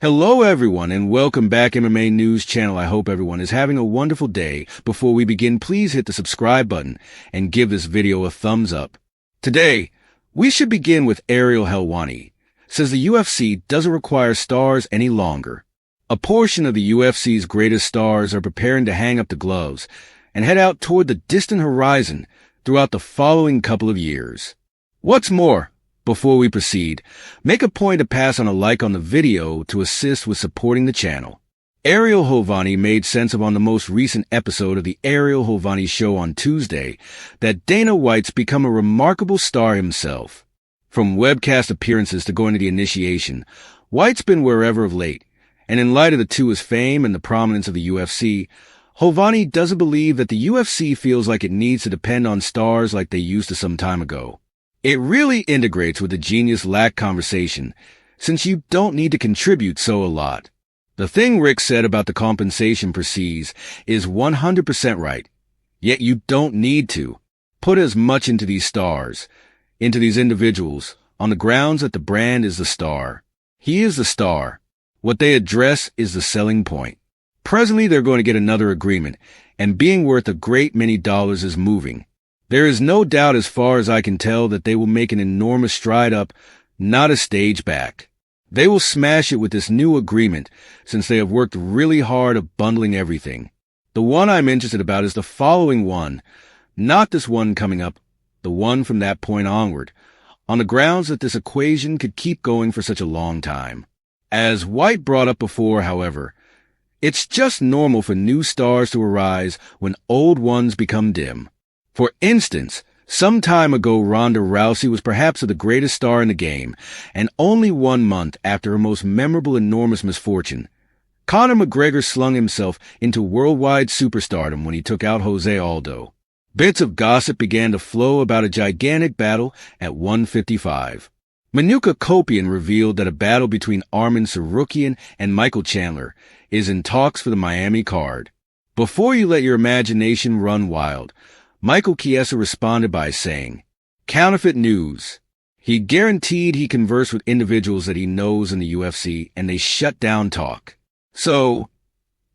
Hello everyone and welcome back MMA News Channel. I hope everyone is having a wonderful day. Before we begin, please hit the subscribe button and give this video a thumbs up. Today, we should begin with Ariel Helwani. Says the UFC doesn't require stars any longer. A portion of the UFC's greatest stars are preparing to hang up the gloves and head out toward the distant horizon throughout the following couple of years. What's more, before we proceed, make a point to pass on a like on the video to assist with supporting the channel. Ariel Helwani made sense of on the most recent episode of the Ariel Helwani Show on Tuesday that Dana White's become a remarkable star himself. From webcast appearances to going to the initiation, White's been wherever of late, and in light of the two's fame and the prominence of the UFC, Helwani doesn't believe that the UFC feels like it needs to depend on stars like they used to some time ago. It really integrates with the Genius Lack conversation, since you don't need to contribute so a lot. The thing Rick said about the compensation proceeds is 100% right, yet you don't need to put as much into these stars, into these individuals, on the grounds that the brand is the star. He is the star. What they address is the selling point. Presently, they're going to get another agreement, and being worth a great many dollars is moving. There is no doubt as far as I can tell that they will make an enormous stride up, not a stage back. They will smash it with this new agreement since they have worked really hard at bundling everything. The one I'm interested about is the following one, not this one coming up, the one from that point onward, on the grounds that this equation could keep going for such a long time. As White brought up before, however, it's just normal for new stars to arise when old ones become dim. For instance, some time ago Ronda Rousey was perhaps the greatest star in the game, and only 1 month after her most memorable enormous misfortune, Conor McGregor slung himself into worldwide superstardom when he took out Jose Aldo. Bits of gossip began to flow about a gigantic battle at 155. Manuka Kopian revealed that a battle between Arman Tsarukyan and Michael Chandler is in talks for the Miami card. Before you let your imagination run wild, Michael Chiesa responded by saying, "Counterfeit news." He guaranteed he conversed with individuals that he knows in the UFC, and they shut down talk. So,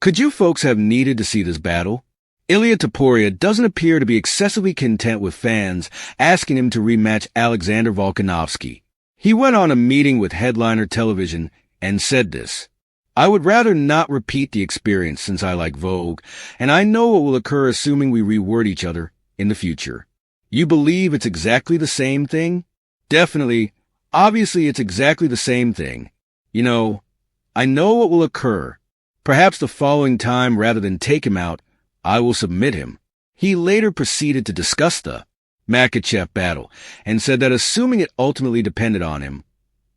could you folks have needed to see this battle? Ilia Topuria doesn't appear to be excessively content with fans asking him to rematch Alexander Volkanovski. He went on a meeting with Headliner Television and said this: "I would rather not repeat the experience since I like Vogue, and I know what will occur assuming we reword each other in the future." You believe it's exactly the same thing? Definitely. Obviously, it's exactly the same thing. You know, I know what will occur. Perhaps the following time, rather than take him out, I will submit him. He later proceeded to discuss the Makhachev battle and said that assuming it ultimately depended on him,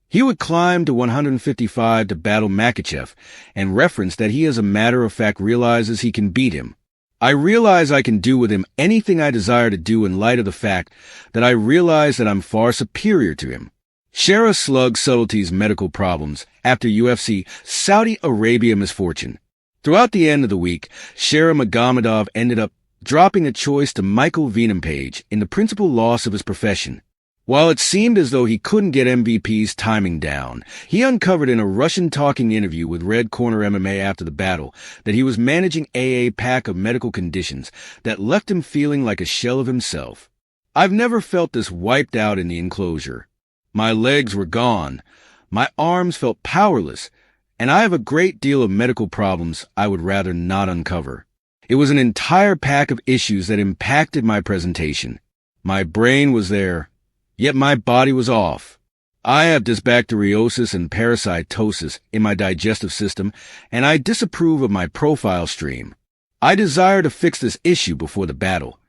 he would climb to 155 to battle Makhachev, and referenced that he as a matter of fact realizes he can beat him. "I realize I can do with him anything I desire to do in light of the fact that I realize that I'm far superior to him." Shara slugged Subtlety's medical problems after UFC Saudi Arabia misfortune. Throughout the end of the week, Shara Magomedov ended up dropping a choice to Michael Venom-Page in the principal loss of his profession. While it seemed as though he couldn't get MVP's timing down, he uncovered in a Russian-talking interview with Red Corner MMA after the battle that he was managing a pack of medical conditions that left him feeling like a shell of himself. "I've never felt this wiped out in the enclosure. My legs were gone. My arms felt powerless, and I have a great deal of medical problems I would rather not uncover. It was an entire pack of issues that impacted my presentation. My brain was there, yet my body was off. I have dysbacteriosis and parasitosis in my digestive system, and I disapprove of my profile stream. I desire to fix this issue before the battle.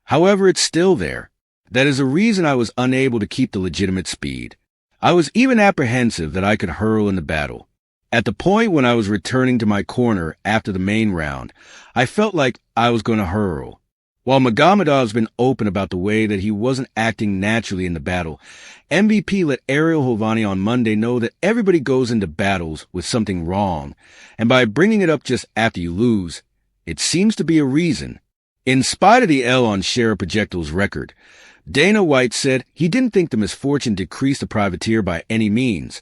However, it's still there. That is the reason I was unable to keep the legitimate speed. I was even apprehensive that I could hurl in the battle. At the point when I was returning to my corner after the main round, I felt like I was going to hurl." While Magomedov's been open about the way that he wasn't acting naturally in the battle, MVP let Ariel Helwani on Monday know that everybody goes into battles with something wrong, and by bringing it up just after you lose, it seems to be a reason. In spite of the L on Shara Projectile's record, Dana White said he didn't think the misfortune decreased the privateer by any means,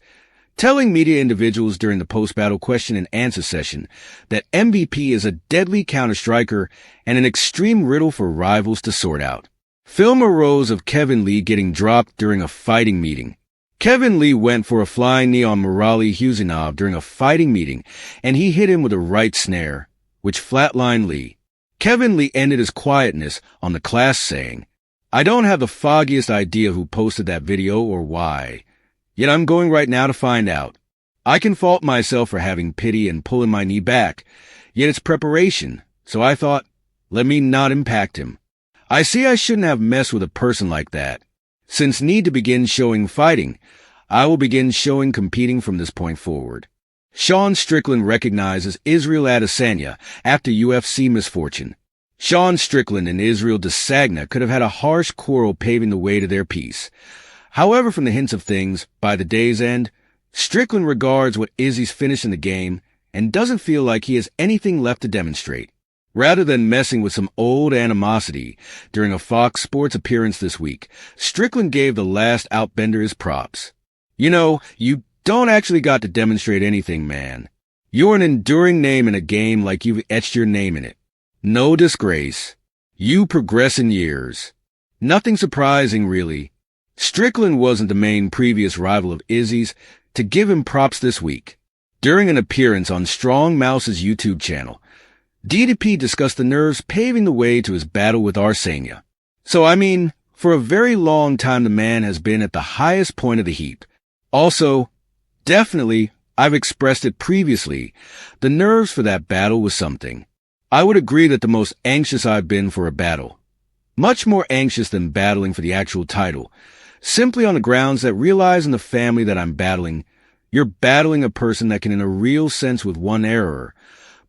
telling media individuals during the post-battle question and answer session that MVP is a deadly counter-striker and an extreme riddle for rivals to sort out. Film arose of Kevin Lee getting dropped during a fighting meeting. Kevin Lee went for a flying knee on Murali Husinov during a fighting meeting, and he hit him with a right snare, which flatlined Lee. Kevin Lee ended his quietness on the class saying, "I don't have the foggiest idea who posted that video or why. Yet I'm going right now to find out. I can fault myself for having pity and pulling my knee back, yet it's preparation, so I thought, let me not impact him. I see I shouldn't have messed with a person like that. Since need to begin showing fighting, I will begin showing competing from this point forward." Sean Strickland recognizes Israel Adesanya after UFC misfortune. Sean Strickland and Israel Adesanya could have had a harsh quarrel paving the way to their peace. However, from the hints of things, by the day's end, Strickland regards what Izzy's finished in the game and doesn't feel like he has anything left to demonstrate. Rather than messing with some old animosity during a Fox Sports appearance this week, Strickland gave the last outbender his props. "You know, you don't actually got to demonstrate anything, man. You're an enduring name in a game like you've etched your name in it. No disgrace. You progress in years. Nothing surprising, really." Strickland wasn't the main previous rival of Izzy's to give him props this week. During an appearance on Strong Mouse's YouTube channel, DDP discussed the nerves paving the way to his battle with Arsenia. So, I mean, for a very long time the man has been at the highest point of the heap. Also, definitely, I've expressed it previously, the nerves for that battle was something. I would agree that the most anxious I've been for a battle. Much more anxious than battling for the actual title, simply on the grounds that realize in the family that I'm battling, you're battling a person that can, in a real sense with one error,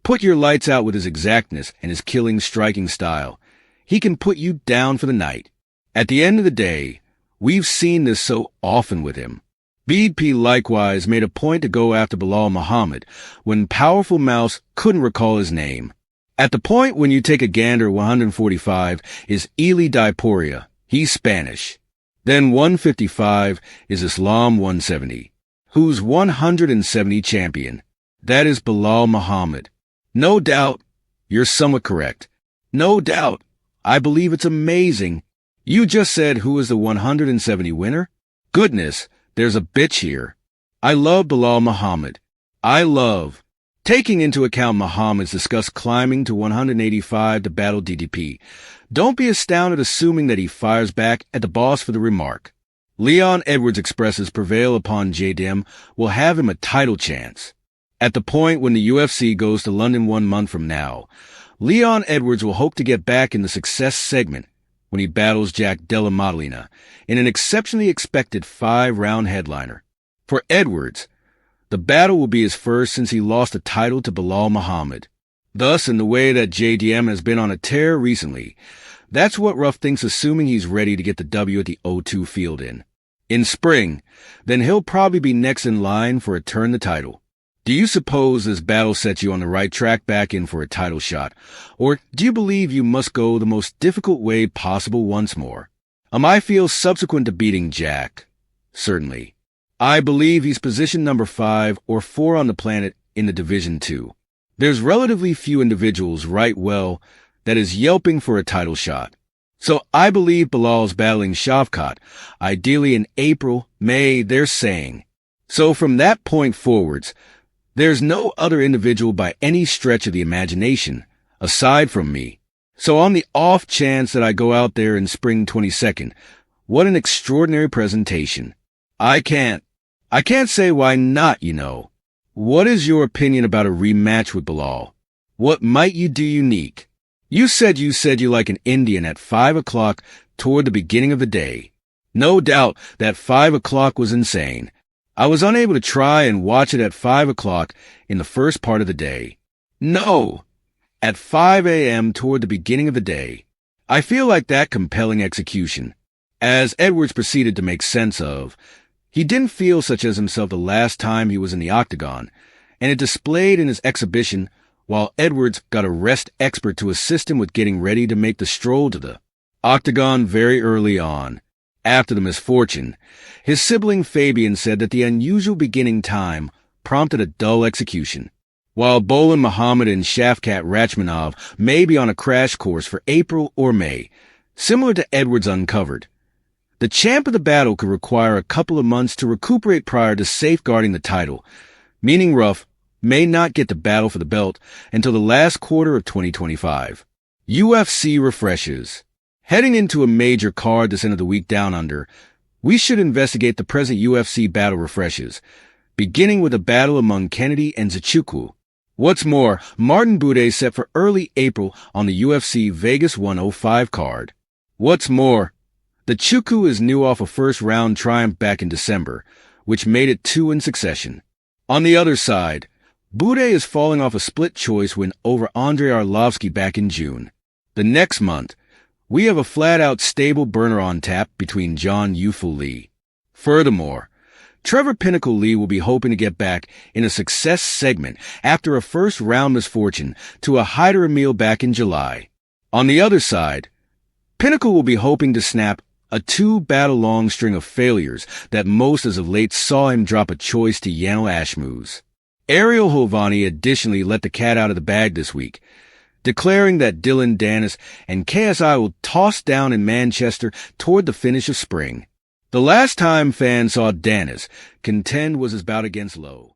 put your lights out with his exactness and his killing striking style. He can put you down for the night. At the end of the day, we've seen this so often with him. BDP likewise made a point to go after Bilal Muhammad when Powerful Mouse couldn't recall his name. At the point when you take a gander, 145 is Eli Diporia. He's Spanish. Then 155 is Islam 170, who's 170 champion. That is Bilal Muhammad. No doubt, you're somewhat correct. No doubt, I believe it's amazing. You just said who is the 170 winner? Goodness, there's a bitch here. I love Bilal Muhammad. I love. Taking into account Muhammad's discussed climbing to 185 to battle DDP, don't be astounded assuming that he fires back at the boss for the remark. Leon Edwards expresses prevail upon JDM will have him a title chance. At the point when the UFC goes to London 1 month from now, Leon Edwards will hope to get back in the success segment when he battles Jack Della Maddalena in an exceptionally expected 5-round headliner. For Edwards, the battle will be his first since he lost the title to Bilal Muhammad. Thus, in the way that JDM has been on a tear recently, that's what Ruff thinks, assuming he's ready to get the W at the O2 field in spring, then he'll probably be next in line for a turn the title. Do you suppose this battle sets you on the right track back in for a title shot, or do you believe you must go the most difficult way possible once more? I feel subsequent to beating Jack. Certainly. I believe he's position number 5 or 4 on the planet in the Division 2. There's relatively few individuals right well that is yelping for a title shot. So I believe Bilal's battling Shavkat, ideally in April, May, they're saying. So from that point forwards, there's no other individual by any stretch of the imagination, aside from me. So on the off chance that I go out there in spring 22nd, what an extraordinary presentation. I can't say why not, you know. What is your opinion about a rematch with Bilal? What might you do unique? You said you like an Indian at 5 o'clock toward the beginning of the day. No doubt that 5 o'clock was insane. I was unable to try and watch it at 5 o'clock in the first part of the day. No, at 5 a.m. toward the beginning of the day. I feel like that compelling execution. As Edwards proceeded to make sense of, he didn't feel such as himself the last time he was in the octagon, and it displayed in his exhibition while Edwards got a rest expert to assist him with getting ready to make the stroll to the octagon very early on. After the misfortune, his sibling Fabian said that the unusual beginning time prompted a dull execution. While Bolan Muhammad and Shavkat Rachmanov may be on a crash course for April or May, similar to Edwards uncovered, the champ of the battle could require a couple of months to recuperate prior to safeguarding the title, meaning Ruff may not get the battle for the belt until the last quarter of 2025. UFC refreshes. Heading into a major card this end of the week down under, we should investigate the present UFC battle refreshes, beginning with a battle among Kennedy and Zachukwu. What's more, Martin Buday set for early April on the UFC Vegas 105 card. What's more, the Chukwu is new off a first-round triumph back in December, which made it 2 in succession. On the other side, Buday is falling off a split choice win over Andrei Arlovsky back in June. The next month, we have a flat-out stable burner on tap between John Youthful Lee. Furthermore, Trevor Pinnacle Lee will be hoping to get back in a success segment after a first-round misfortune to a Hyder Emil back in July. On the other side, Pinnacle will be hoping to snap a 2-battle-long string of failures that most as of late saw him drop a choice to Yanel Ashmouz. Ariel Helwani additionally let the cat out of the bag this week, declaring that Dylan Dennis and KSI will toss down in Manchester toward the finish of spring. The last time fans saw Dennis contend was his bout against Lowe.